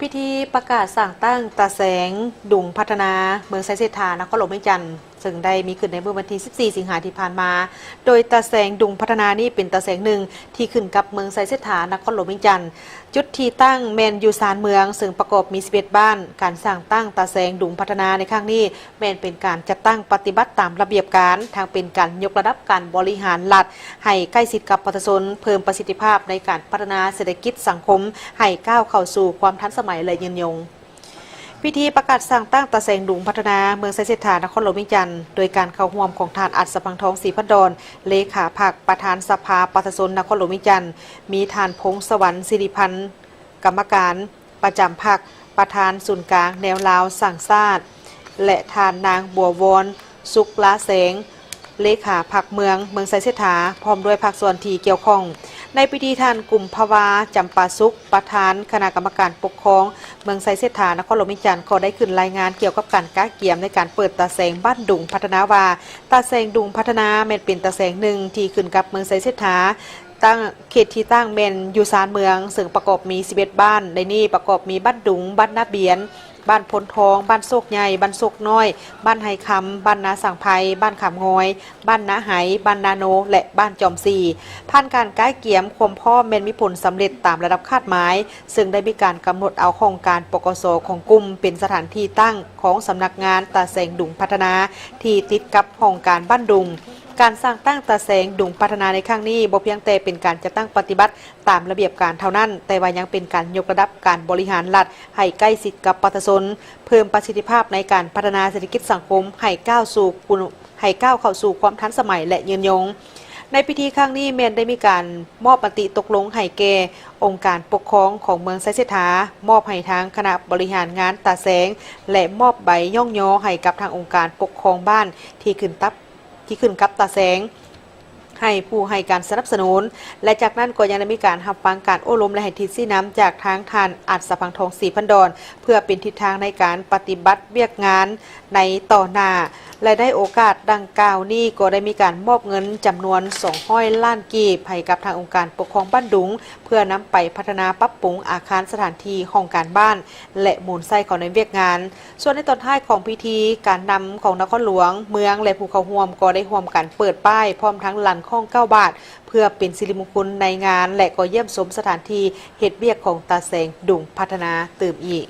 พิธีประกาศสั่งตั้งตาแสงดุงพัฒนาเมืองไซเซธานครหลวงเวียงจันทร์ซึ่งได้มีขึ้นในเมื่อวันที่ 14 สิงหาคมที่ผ่านมาโดยตาแสงดุงพัฒนานี่เป็นตาแสงหนึ่งที่ขึ้นกับเมืองไซเซธานครหลวงเวียงจันทร์จุดที่ตั้งแมนยูซานเมืองซึ่งประกอบมี11บ้านการสร้างตั้งตาแสงดุงพัฒนาในครั้งนี้แมนเป็นการจัดตั้งปฏิบัติตามระเบียบการทางเป็นการยกระดับการบริหารรัฐให้ใกล้ชิดกับประชาชนเพิ่มประสิทธิภาพในการพัฒนาเศรษฐกิจสังคมให้ก้าวเข้าสู่ความทันสมัยและยืนยงพิธีประกาศสั่งตั้งตาแสงดุงพัฒนาเมืองไซเซธานครหลวงเวียงจันทร์โดยการเข้าร่วมของทานอัศพังทองศรีพัดดอนเลขาพรรคประธานสภาประชาชนนครหลวงเวียงจันทร์มีทานพงศวรรค์สิริพันธ์กรรมการประจำพรรคประธานศูนย์กลางแนวลาวสั่งชาติและทานนางบัววอนสุกละแสงเลขาพรรคเมืองไซเซธาพร้อมด้วยภาคส่วนที่เกี่ยวข้องในพิธีทานกลุ่มภาวาจำปาสุขประธานคณะกรรมการปกครองเมืองไซเซธานครหลวงเวียงจันทร์ก็ได้ขึ้นรายงานเกี่ยวกับการก้าเกี่ยมในการเปิดตาแสงบ้านดุงพัฒนาวาตาแสงดุงพัฒนาเป็นตาแสงหนึ่งที่ขึ้นกับเมืองไซเซธาตั้งเขตที่ตั้งเมนยูซานเมืองซึ่งประกอบมี11บ้านในนี้ประกอบมีบ้านดุงบ้านนาเบียนบ้านพลทองบ้านโศกใหญ่บ้านโศกน้อยบ้านไฮคำบ้านนาสังไพบ้านขามงอยบ้านนาไหบ้านนาโนและบ้านจอมซีผ่านการก้ายเกี่ยมความพ่อเมนมีผลสำเร็จตามระดับคาดหมายซึ่งได้มีการกำหนดเอาโครงการปกสของกลุ่มเป็นสถานที่ตั้งของสำนักงานตาแสงดุงพัฒนาที่ติดกับโครงการบ้านดุงการสร้างตั้งตาแสงดุงพัฒนาในครั้งนี้บ่เพียงแต่เป็นการจะตั้งปฏิบัติตามระเบียบการเท่านั้นแต่ว่ายังเป็นการยกระดับการบริหารรัฐให้ใกล้ชิดกับประชาชนเพิ่มประสิทธิภาพในการพัฒนาเศรษฐกิจสังคมให้ก้าวเข้าสู่ความทันสมัยและยืนยงในพิธีครั้งนี้เมนได้มีการมอบมติตกลงให้แก่องค์การปกครองของเมืองไซเซธามอบให้ทางคณะบริหารงานตาแสงและมอบใบย่องยอให้กับทางองค์การปกครองบ้านที่ขึ้นกับตาแสงให้ผู้ให้การสนับสนุนและจากนั้นก็ยังได้มีการรับฟังการโอ้ลมและให้ทิศซี่น้ำจากทางทานอัศพังทองศรีพันดอนเพื่อเป็นทิศทางในการปฏิบัติเวียกงานในต่อหน้าและได้โอกาสดังกล่าวนี้ก็ได้มีการมอบเงินจำนวน200 ล้านกีบให้กับทางองค์การปกครองบ้านดุงเพื่อนำไปพัฒนาปรับปรุงอาคารสถานที่ห้องการบ้านและมูลไส้ของในเวียกงานส่วนในตอนท้ายของพิธีการนำของนครหลวงเมืองและผู้เข้าร่วมก็ได้ร่วมกันเปิดป้ายพร้อมทั้งลันข้อง9 บาทเพื่อเป็นสิริมงคลในงานและก็เยี่ยมชมสถานที่เฮ็ดเวียกของตาแสงดุงพัฒนาตื่มอีก